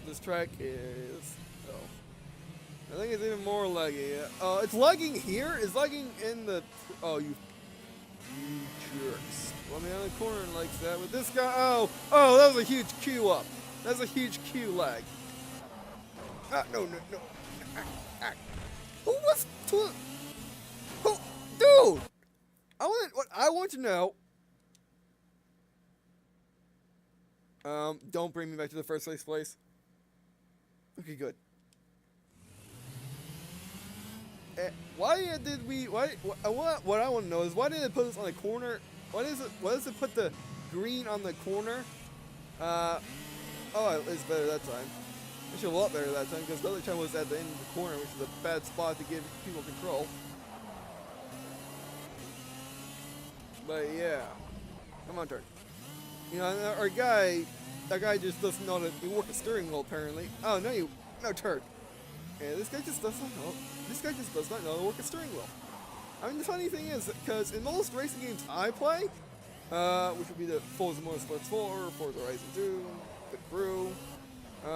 of this track is... Oh. I think it's even more laggy. It's lagging here? It's lagging in the... Oh, you jerks. Let me on the corner like that with this guy. Oh, that was a huge queue up. That's a huge queue lag. No. Who was to? Who, dude? I want to know. Don't bring me back to the first place. Okay, good. Why did we? What I want to know is why did it put us on a corner? Why does it put the green on the corner? It's better that time. It's a lot better that time because the other time was at the end of the corner, which is a bad spot to give people control. But yeah, come on, turn. You know, that guy just doesn't know how to work a steering wheel apparently. Oh no, turn. Yeah, this guy just does not know. This guy just does not know how to work a steering wheel. I mean, the funny thing is, because in most racing games I play, which would be the Forza Motorsport 4, Forza Horizon 2, Green&Blue,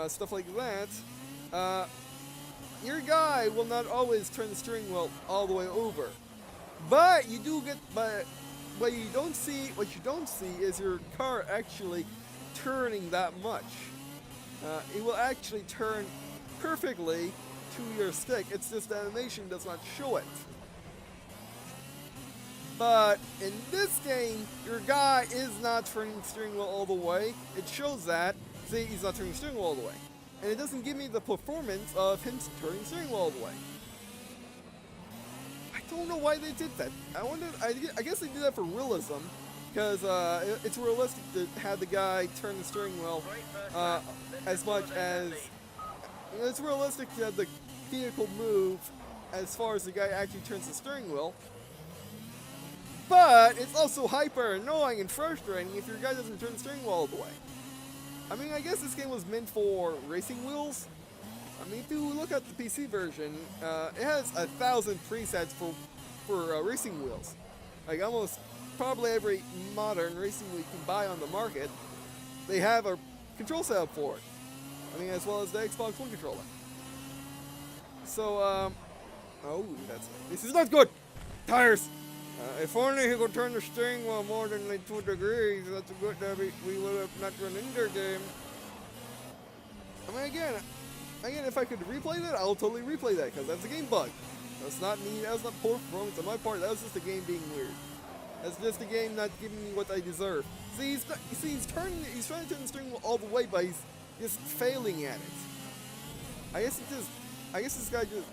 stuff like that, your guy will not always turn the steering wheel all the way over. But you do get, but what you don't see is your car actually turning that much. It will actually turn perfectly to your stick. It's just the animation does not show it. But in this game, your guy is not turning the steering wheel all the way. It shows that. See, he's not turning the steering wheel all the way. And it doesn't give me the performance of him turning the steering wheel all the way. I don't know why they did that. I guess they did that for realism. Because it's realistic to have the guy turn the steering wheel as much as... It's realistic to have the vehicle move as far as the guy actually turns the steering wheel. But it's also hyper annoying and frustrating if your guy doesn't turn the steering wheel all the way. I mean, I guess this game was meant for racing wheels. I mean, if you look at the PC version, it has 1,000 presets for racing wheels. Like almost probably every modern racing wheel you can buy on the market, they have a control setup for it. I mean, as well as the Xbox One controller. So, this is not good! Tires! If only he could turn the steering wheel more than like 2 degrees, that's a good we would have not run into the game. I mean, again, if I could replay that, I'll totally replay that, because that's a game bug. That's not me, that's not poor performance on my part, that was just the game being weird. That's just the game not giving me what I deserve. See, he's trying to turn the steering wheel all the way, but he's just failing at it. I guess this guy just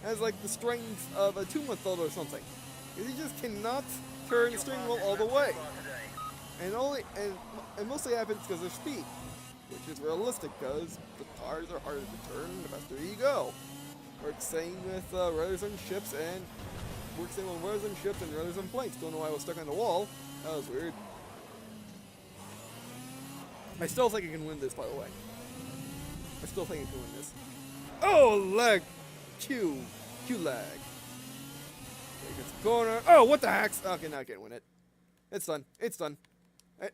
has like the strength of a 2-month-old or something. He just cannot turn the steering wheel all the way. And mostly happens because of speed, which is realistic because the tires are harder to turn the faster you go. Works same with rudders and ships and works same with rudders and ships and rudders and planes. Don't know why I was stuck on the wall. That was weird. I still think I can win this, by the way. I still think I can win this. Oh, lag! Q lag. Okay, gets a corner. Oh, what the heck? Okay, now I can't win it. It's done. It's done.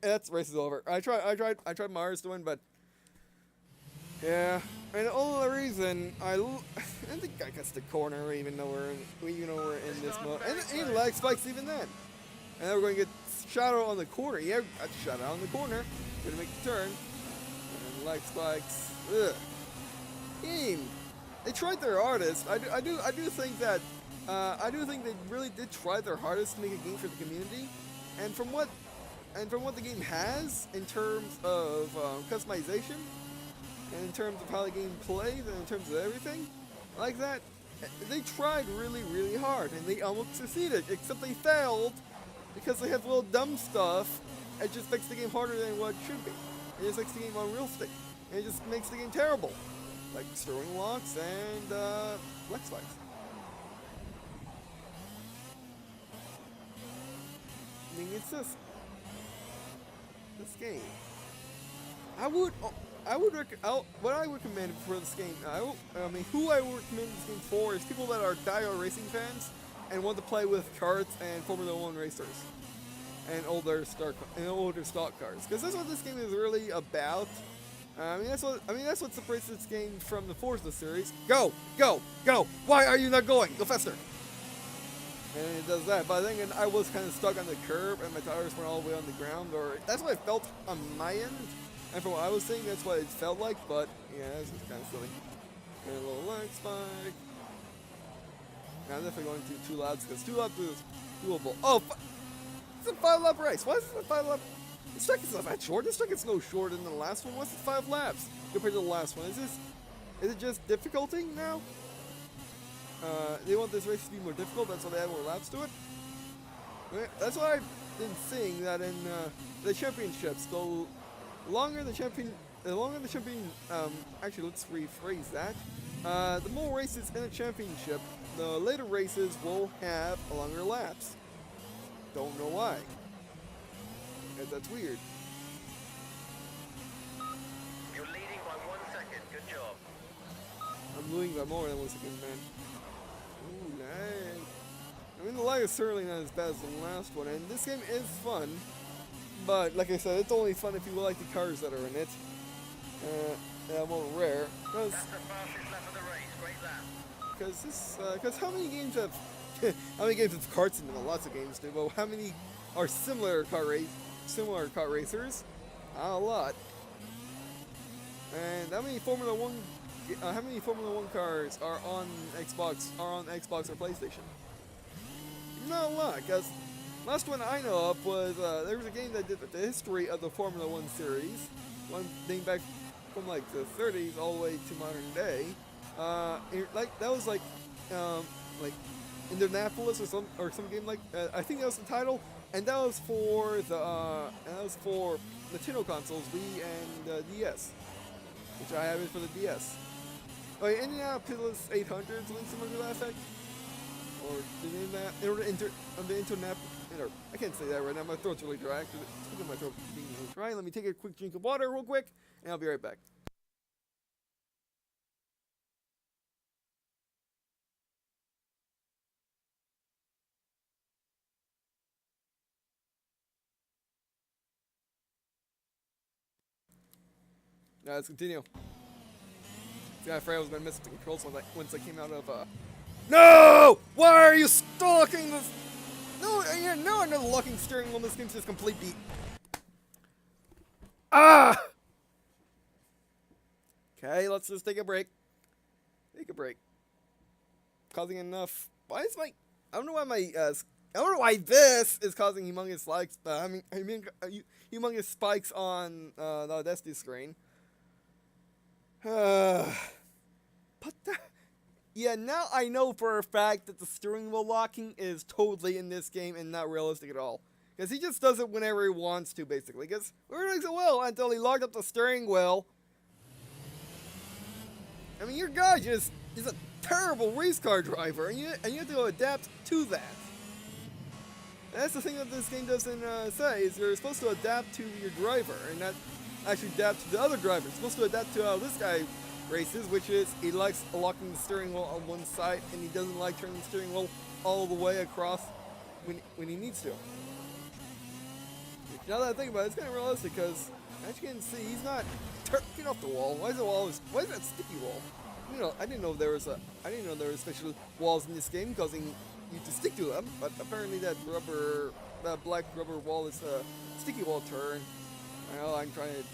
That's race is over. I tried my hardest to win, but yeah. And the only reason I think I got the corner, even though we're in this mode, and lag spikes even then. And then we're going to get shot out on the corner. Yeah, got shot out on the corner. Gonna make the turn. And lag spikes. Ugh. Game. They tried their hardest. I do think that they really did try their hardest to make a game for the community, and from what the game has in terms of customization, and in terms of how the game plays, and in terms of everything like that, they tried really, really hard, and they almost succeeded. Except they failed because they have little dumb stuff. It just makes the game harder than what it should be. It just makes the game unrealistic, and it just makes the game terrible. Like throwing locks and leg spikes. I mean, it's just this game. What I would recommend for this game. Who I would recommend this game for is people that are diehard racing fans and want to play with karts and Formula 1 racers and older stock cars, because that's what this game is really about. That's what separates this game from the Forza series. Go, go, go! Why are you not going? Go faster! And it does that. But then I was kind of stuck on the curb, and my tires went all the way on the ground. Or that's what it felt on my end. And from what I was saying, that's what it felt like. But yeah, it's just kind of silly. And a little leg spike. Now I'm definitely going to 2 laps because 2 laps is doable. Oh, it's a 5-lap race. Why is it a 5-lap? This track is not that short. This track is no shorter than the last one. What's it 5 laps compared to the last one? Is it just difficulty now? They want this race to be more difficult. That's why they add more laps to it. That's why I've been seeing that in the championships. The longer the champion, actually, let's rephrase that. The more races in a championship, the later races will have longer laps. Don't know why. That's weird. You're leading by 1 second. Good job. I'm leading by more than 1 second, man. Ooh, lag. The lag is certainly not as bad as the last one, and this game is fun. But like I said, it's only fun if you like the cars that are in it. More rare. That's the fastest lap of the race. Great lap. Because how many games have karts in them? Lots of games do. But how many are similar kart racers? Not a lot. And how many Formula One cars are on Xbox or PlayStation? Not a lot, because last one I know of was there was a game that did the history of the Formula One series, one dating back from like the 30s all the way to modern day. That was like Indianapolis or some game like I think that was the title, and that was for Nintendo consoles, Wii and DS, which I have it for the DS. Oh, yeah, Indianapolis 800, something similar to that effect. Or the internet. I can't say that right now. My throat's really dry. Speaking of my throat being really dry, let me take a quick drink of water real quick, and I'll be right back. Now let's continue. See, I afraid I was gonna miss the controls once I came out of No! Why are you stalking this? No, another locking steering wheel. This game's just complete beat. Ah! Okay, let's just take a break. Take a break. Causing enough. Why is my? I don't know why my. I don't know why this is causing humongous spikes. Humongous spikes on the Audacity screen. But yeah, now I know for a fact that the steering wheel locking is totally in this game and not realistic at all. Because he just does it whenever he wants to, basically. Because we're doing so well until he locked up the steering wheel. I mean, your guy is a terrible race car driver, and you have to adapt to that. And that's the thing that this game doesn't say, is you're supposed to adapt to your driver, and not actually adapt to the other driver. You're supposed to adapt to how this guy races, which is he likes locking the steering wheel on one side, and he doesn't like turning the steering wheel all the way across when he needs to. Now that I think about it, it's kind of realistic, because as you can see, he's not get off the wall. Why is that sticky wall? I didn't know there was special walls in this game causing you to stick to them, but apparently that black rubber wall is a sticky wall turn. Well, I'm trying to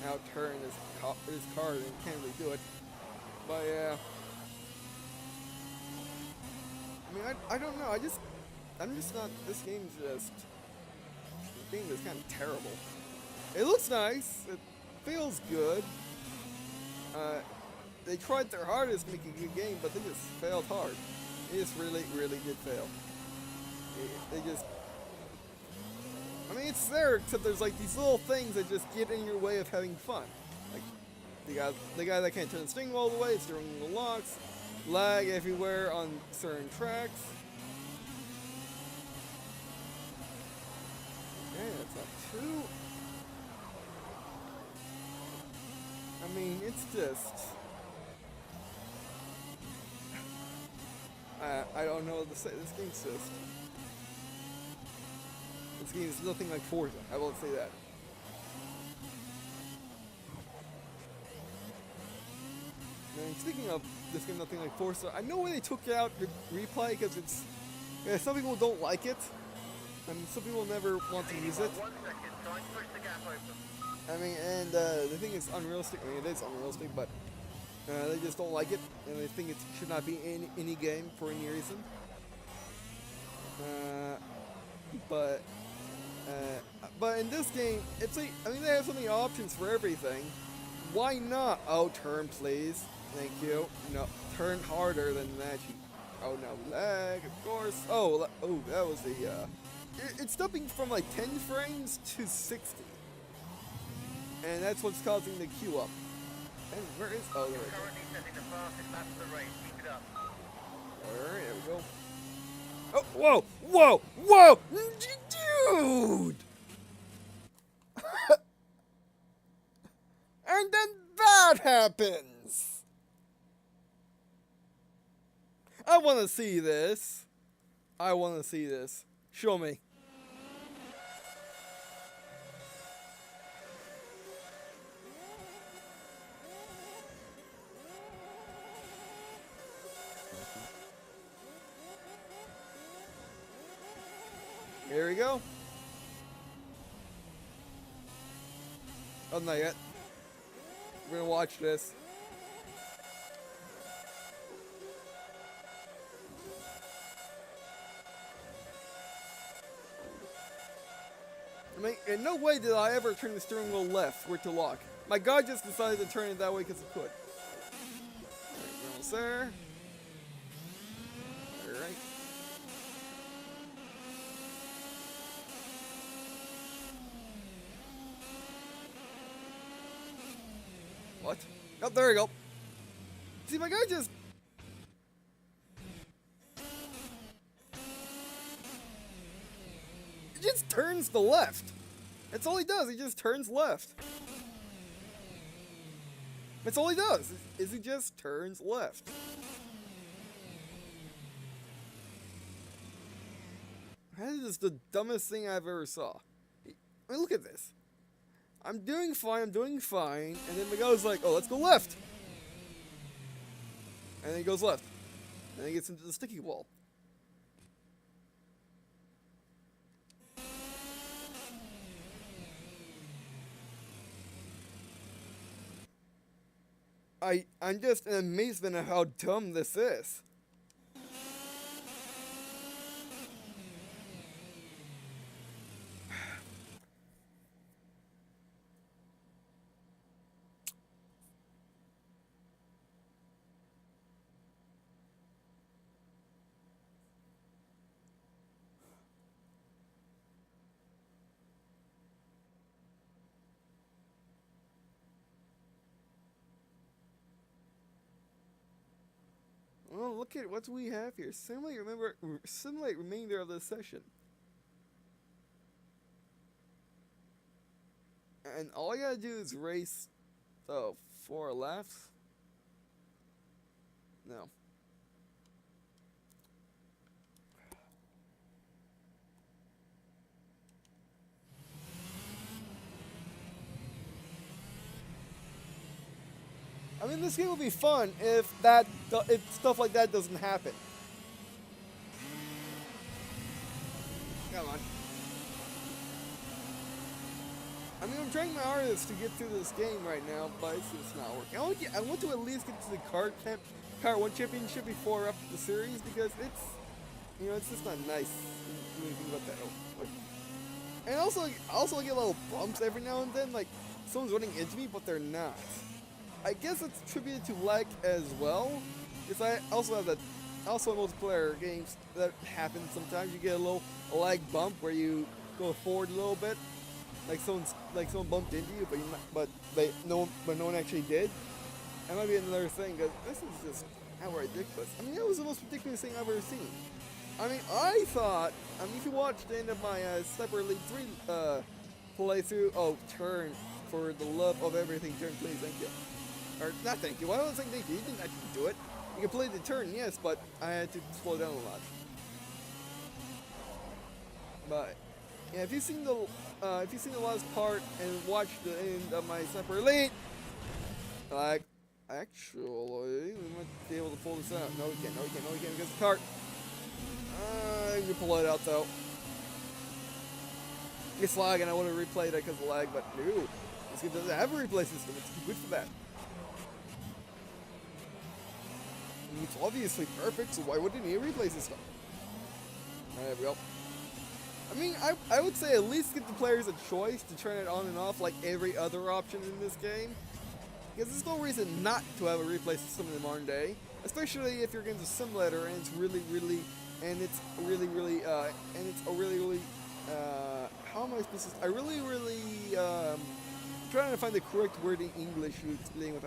out-turn this car and can't really do it. But yeah. I mean, I don't know. I'm just not. This game's just. The game is kind of terrible. It looks nice. It feels good. They tried their hardest to make a good game, but they just failed hard. They just really, really did fail. They just. I mean, it's there, except there's like these little things that just get in your way of having fun. Like the guy that can't turn the steering wheel all the way, steering wheel locks, lag everywhere on certain tracks. Okay, that's not too. I mean, it's just. I don't know what to say. This game's just. This game is nothing like Forza. I won't say that. And speaking of this game, nothing like Forza, I know when they took out the replay because it's some people don't like it, and some people never want to use it. 1 second, try and push the gap open. I mean, and the thing is unrealistic. I mean, it is unrealistic, but they just don't like it, and they think it should not be in any game for any reason. But in this game, it's like, I mean, they have so many options for everything. Why not? Oh, turn, please. Thank you. No, turn harder than that. Oh, no, lag, of course. Oh, that was the, it's jumping from like 10 frames to 60. And that's what's causing the queue up. And where is, oh, there we go. Currently setting the fastest lap of the race. Keep it up. Alright, there we go. Oh, whoa, whoa, whoa, dude! And then that happens! I want to see this. I want to see this. Show me. Here we go. Oh, not yet. We're gonna watch this. I mean, in no way did I ever turn the steering wheel left for it to lock. My God just decided to turn it that way because it could. Alright, go, sir. Alright. What? Oh, there we go. See, my guy just... He just turns to left. That's all he does. He just turns left. That's all he does, is he just turns left. That is the dumbest thing I've ever saw. I mean, look at this. I'm doing fine, and then the guy's like, oh, let's go left. And then he goes left. And then he gets into the sticky wall. I'm just in amazement at how dumb this is. Well, look at what we have here. Simulate remainder of the session. And all I gotta do is race 4 laps. No. I mean, this game will be fun if stuff like that doesn't happen. Come on. I mean, I'm trying my hardest to get through this game right now, but it's just not working. I want to at least get to the Kart 1 championship before up the series because it's just not nice when you think about that. Oh, and also I get little bumps every now and then, like someone's running into me, but they're not. I guess it's attributed to lag as well, because I also have multiplayer games that happen sometimes. You get a little lag bump where you go forward a little bit, like someone bumped into you, but no one actually did. That might be another thing, because this is just how ridiculous. I mean, that was the most ridiculous thing I've ever seen. I mean, I thought, if you watched the end of my Sniper Elite 3 playthrough, oh, turn, for the love of everything, turn, please, thank you. Or, not thank you. Why don't I say thank you? You didn't actually do it. You completed the turn, yes, but I had to slow down a lot. But yeah, if you've seen the last part and watched the end of my Sniper Elite, like, Actually, we might be able to pull this out. No, we can't. No, we can't. No, we can't because the cart. You can pull it out though. It's lag, and I want to replay that because of lag, but no. This game doesn't have a replay system. It's too good for that. And it's obviously perfect, so why would it need a replay system? There we go. I mean, I would say at least give the players a choice to turn it on and off like every other option in this game. Because there's no reason not to have a replay system in the modern day. Especially if you're against a simulator and it's really, how am I supposed to, trying to find the correct word in English to explain what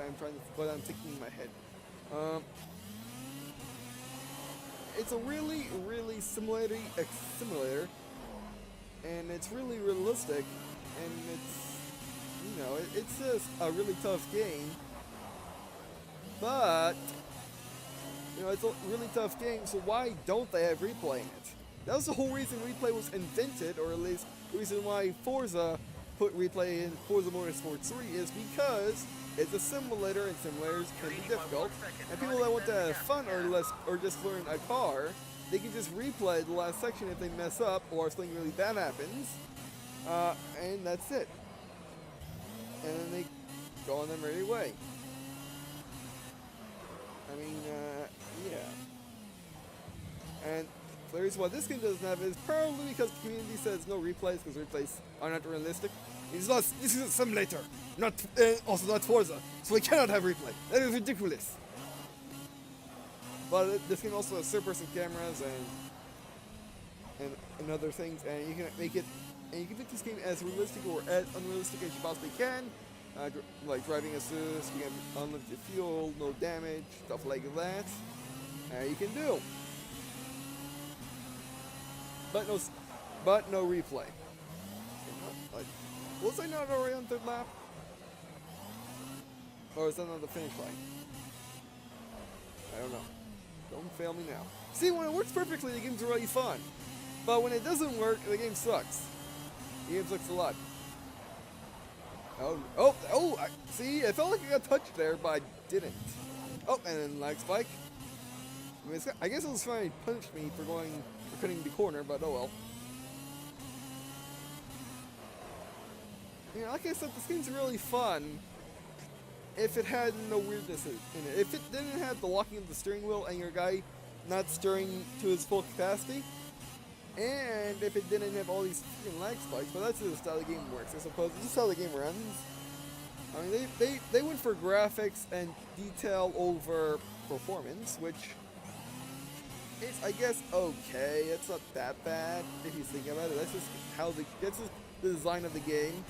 I'm thinking in my head. It's a really simulator, and it's really realistic, and it's, you know, it's just a really tough game, but, you know, it's a really tough game, so why don't they have replay in it? That was the whole reason replay was invented, or at least the reason why Forza put replay in Forza Motorsport 3 is because it's a simulator, and simulators can be difficult, and people that want to have fun or just learn a car, they can just replay the last section if they mess up or if something really bad happens, and that's it. And then they go on their merry way. I mean, yeah. And the reason why this game doesn't have it is probably because the community says no replays because replays are not realistic. This is a simulator, also not Forza, so we cannot have replay. That is ridiculous. But this game also has third-person cameras and other things, and you can make this game as realistic or as unrealistic as you possibly can. Like driving assist, you can unlimited fuel, no damage, stuff like that. You can do. But no replay. Was I not already on third lap? Or is that not the finish line? I don't know. Don't fail me now. See, when it works perfectly, the game's really fun. But when it doesn't work, the game sucks. The game sucks a lot. See, I felt like I got touched there, but I didn't. Oh, and then lag spike. I mean, I guess it was trying to punish me for cutting the corner, but oh well. You know, like I said, this game's really fun if it had no weirdness in it. If it didn't have the locking of the steering wheel and your guy not steering to his full capacity, and if it didn't have all these freaking lag spikes, but that's just how the game works, I suppose. It's just how the game runs. I mean, they went for graphics and detail over performance, which is, I guess, okay. It's not that bad if you think about it. That's just the design of the game.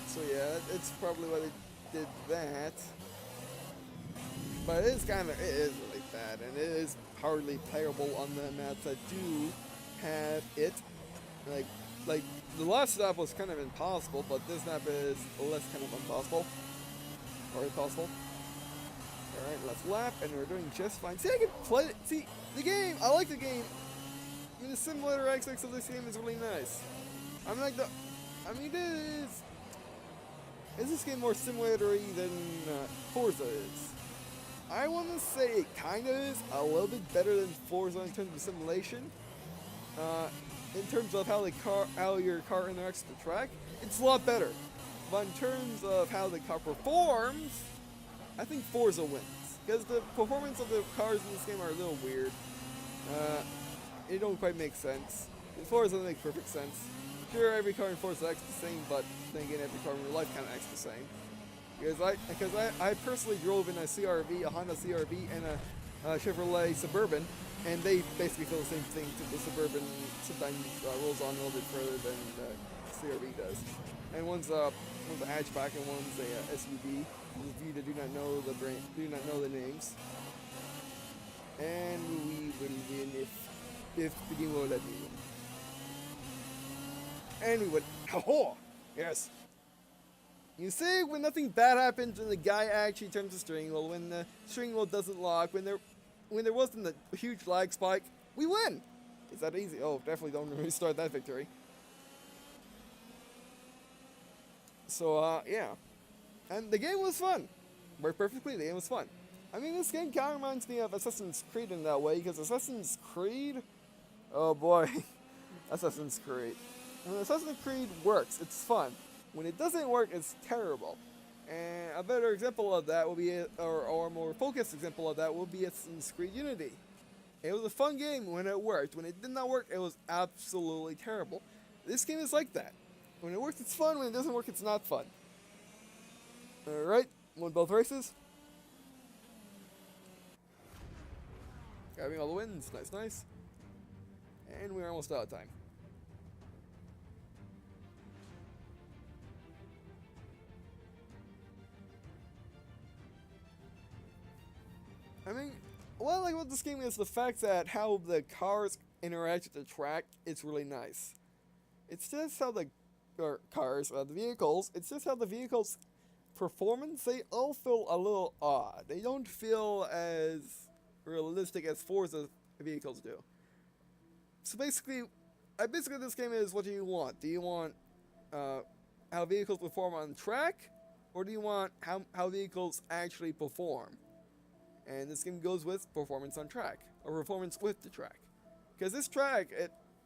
So yeah, it's probably why they did that. But it is really bad, and it is hardly playable on the maps that do have it. Like the last map was kind of impossible, but this map is less kind of impossible. Or impossible. Alright, last lap, and we're doing just fine. See, I can play it. See, the game, I like the game. I mean, the simulator aspects of this game is really nice. Is this game more simulatory than Forza is? I want to say it kind of is a little bit better than Forza in terms of simulation. In terms of how your car interacts with the track, it's a lot better. But in terms of how the car performs, I think Forza wins. Because the performance of the cars in this game are a little weird. It don't quite make sense. Forza doesn't make perfect sense. Sure, every car in Forza acts the same, but then again, every car in real life kind of acts the same. Because I personally drove in a CRV, a Honda CRV, and a Chevrolet Suburban, and they basically feel the same thing. The Suburban sometimes rolls on a little bit further than the CRV does. And one's a hatchback and one's a SUV. Those of you that do not know the names. And we will win if the game will let me win. And we would. Oh, yes. You see, when nothing bad happens, when the guy actually turns the steering wheel, when the steering wheel doesn't lock, when there wasn't a huge lag spike, we win. Is that easy? Oh, definitely don't restart that victory. So, yeah. And the game was fun. Worked perfectly, the game was fun. I mean, this game kind of reminds me of Assassin's Creed in that way, because Assassin's Creed... Oh boy. Assassin's Creed. When Assassin's Creed works, it's fun. When it doesn't work, it's terrible. And a better example of that will be, or a more focused example of that will be Assassin's Creed Unity. It was a fun game when it worked. When it did not work, it was absolutely terrible. This game is like that. When it works, it's fun. When it doesn't work, it's not fun. Alright, won both races. Grabbing all the wins. Nice, nice. And we're almost out of time. I mean, what I like about this game is the fact that how the cars interact with the track is really nice. It's just how the the vehicles, it's just how the vehicles' performance, they all feel a little odd. They don't feel as realistic as Forza vehicles do. So basically this game is, what do you want? Do you want how vehicles perform on track? Or do you want how vehicles actually perform? And this game goes with performance on track, or performance with the track. Because this track,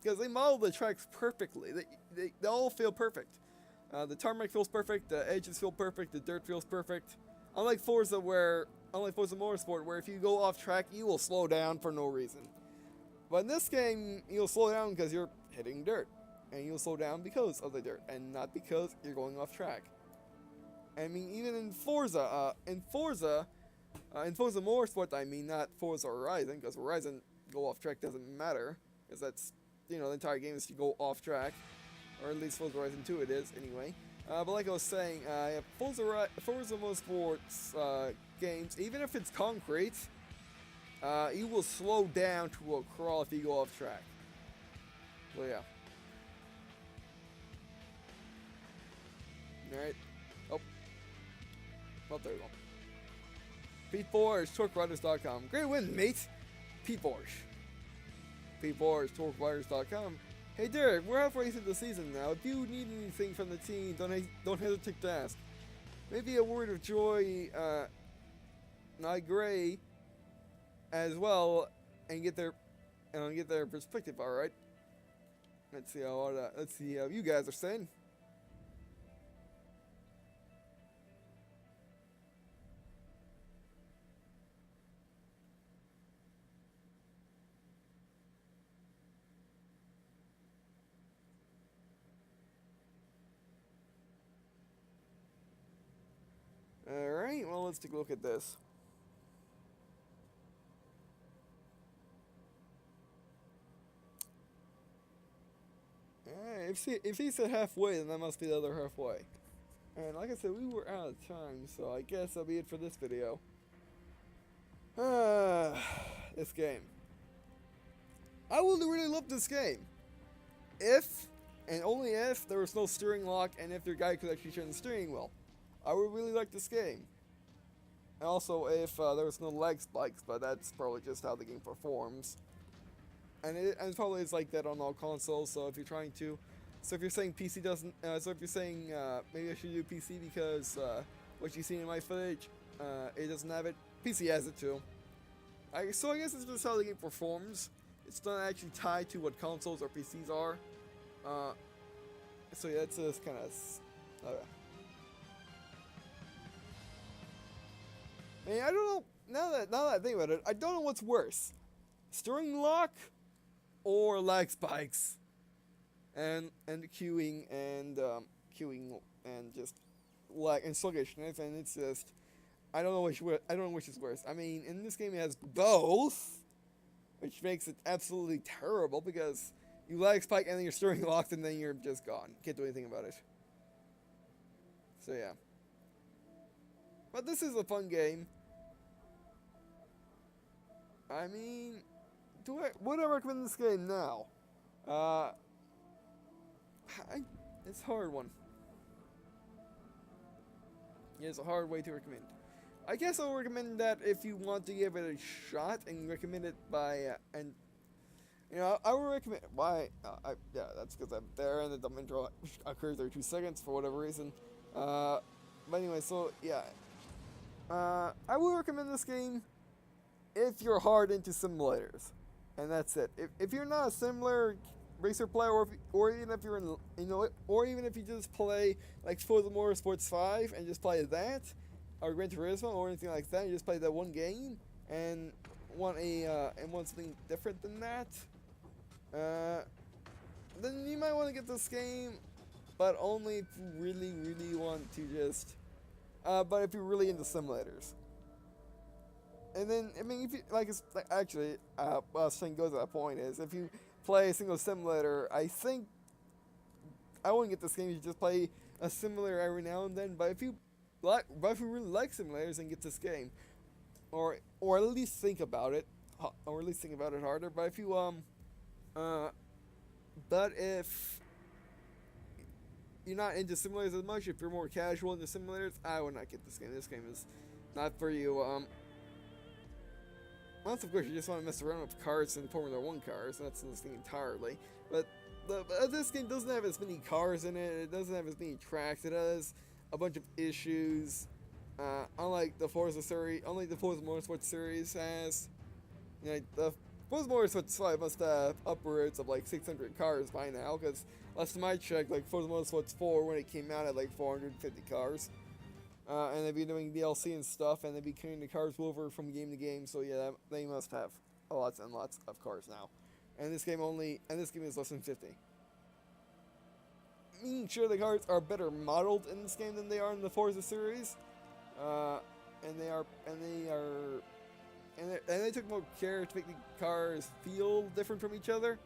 because they model the tracks perfectly. They all feel perfect. The tarmac feels perfect, the edges feel perfect, the dirt feels perfect. Unlike Forza Motorsport, where if you go off track, you will slow down for no reason. But in this game, you'll slow down because you're hitting dirt. And you'll slow down because of the dirt, and not because you're going off track. I mean, even in Forza Motorsport, I mean, not Forza Horizon, because Horizon go off track doesn't matter, because that's, the entire game is to go off track, or at least Forza Horizon 2 it is, anyway. But like I was saying, Forza Motorsport's games, even if it's concrete, you will slow down to a crawl if you go off track. So yeah. Alright. Oh, there we go. Pete Borsch, TorqueRiders.com. Great win, mate. Pete Borsch. Pete Borsch, TorqueRiders.com. Hey Derek, we're halfway through the season now. If you need anything from the team, don't hesitate to ask. Maybe a word of joy, Gray, as well, and get their perspective. All right. Let's see how you guys are saying. Alright, well, let's take a look at this. If he said halfway, then that must be the other halfway. And like I said, we were out of time, so I guess that'll be it for this video. This game. I would really love this game. If, and only if, there was no steering lock and if your guy could actually turn the steering wheel. I would really like this game. And also if there was no lag spikes, but that's probably just how the game performs. And it probably is like that on all consoles, so if you're trying to... So if you're saying PC doesn't... so if you're saying maybe I should do PC because what you see in my footage, it doesn't have it, PC has it too. So I guess it's just how the game performs. It's not actually tied to what consoles or PCs are. So yeah, it's just kind of... I mean, I don't know. Now that I think about it, I don't know what's worse: steering lock or lag spikes, and queuing and just lag and sluggishness. And it's just I don't know which is worse. I mean, in this game it has both, which makes it absolutely terrible because you lag spike and then you're steering locked and then you're just gone. Can't do anything about it. So yeah. But this is a fun game. I mean, would I recommend this game now? It's a hard one. Yeah, it's a hard way to recommend. I guess I'll recommend that if you want to give it a shot and recommend it by, and, you know, I would recommend, why, yeah, that's because I'm there and the dumb intro occurs every 2 seconds for whatever reason. But anyway, so yeah, I would recommend this game if you're hard into simulators, and that's it. If you're not a similar racer player, or even if you're in, or even if you just play like Forza Motorsports 5 and just play that, or Gran Turismo or anything like that, you just play that one game and want something different than that, then you might want to get this game, but only if you really, really want to just, but if you're really into simulators. And then, I mean, if you, like, it's, like, actually, what I was saying goes to that point is, if you play a single simulator, I think, I wouldn't get this game, you just play a simulator every now and then, but if you really like simulators, then get this game. Or at least think about it, harder, but if you, but if you're not into simulators as much, if you're more casual into simulators, I would not get this game. This game is not for you. Unless, of course, you just want to mess around with karts and Formula 1 cars, that's this game entirely. But this game doesn't have as many cars in it, it doesn't have as many tracks, it has a bunch of issues, unlike the Forza Motorsports series has. You know, the Forza Motorsports 5 must have upwards of like 600 cars by now, because last time I checked, like Forza Motorsports 4, when it came out, had like 450 cars. And they've been doing DLC and stuff, and they've been carrying the cars over from game to game, so yeah, they must have lots and lots of cars now. And this game is less than 50. Meaning sure the cars are better modeled in this game than they are in the Forza series. And they took more care to make the cars feel different from each other.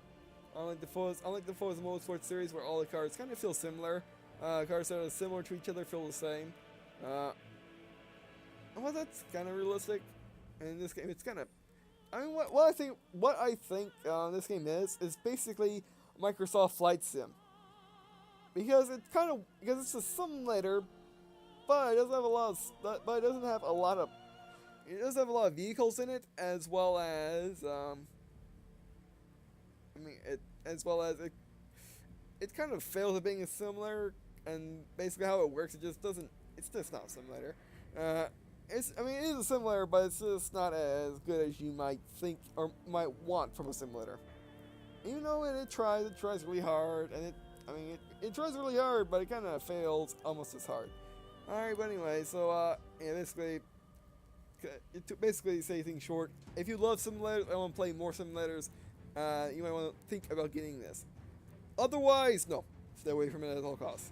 Unlike the Forza Motorsports series, where all the cars kind of feel similar. Cars that are similar to each other feel the same. Well, that's kind of realistic. And in this game, it's kind of, I mean, what I think this game is basically Microsoft Flight Sim. Because it's a simulator, but it doesn't have a lot of, it does have a lot of vehicles in it, as well as, it kind of fails at being a simulator, and basically how it works, it's just not a simulator. It is a simulator, but it's just not as good as you might think, or might want from a simulator. Even though it tries really hard, and it tries really hard, but it kind of fails almost as hard. Alright, but anyway, so, basically, say things short, if you love simulators and want to play more simulators, you might want to think about getting this. Otherwise, no, stay away from it at all costs.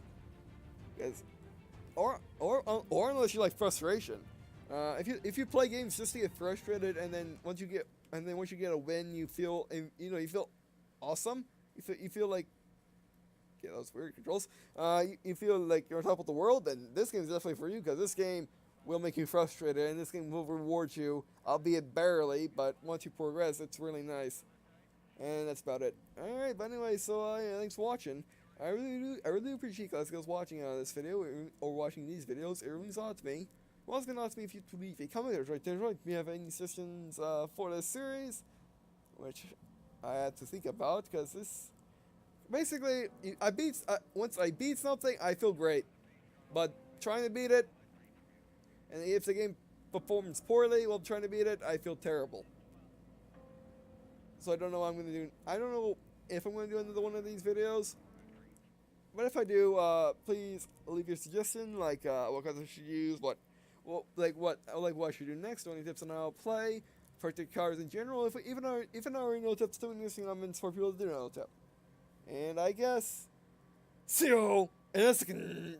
Because, or unless you like frustration. If you play games just to get frustrated, and then once you get a win, you feel awesome. You feel like, yeah, those weird controls. You feel like you're on top of the world, then this game is definitely for you, because this game will make you frustrated, and this game will reward you, albeit barely, but once you progress, it's really nice. And that's about it. Alright, but anyway, so yeah, thanks for watching. I really do appreciate you guys watching this video, or watching these videos. It really means a lot to me. Well, it's gonna ask me if you leave a comment right there, right? If you have any suggestions for this series, which I had to think about, because this, basically, once I beat something, I feel great, but trying to beat it, and if the game performs poorly while trying to beat it, I feel terrible. So I don't know what I'm gonna do. I don't know if I'm gonna do another one of these videos. But if I do, please leave your suggestion, like what cars I should use, what I should do next, or any tips on how to play, protect cars in general. If I already know tips doing this, I'm in for people to do know tip. And I guess, see you in a second.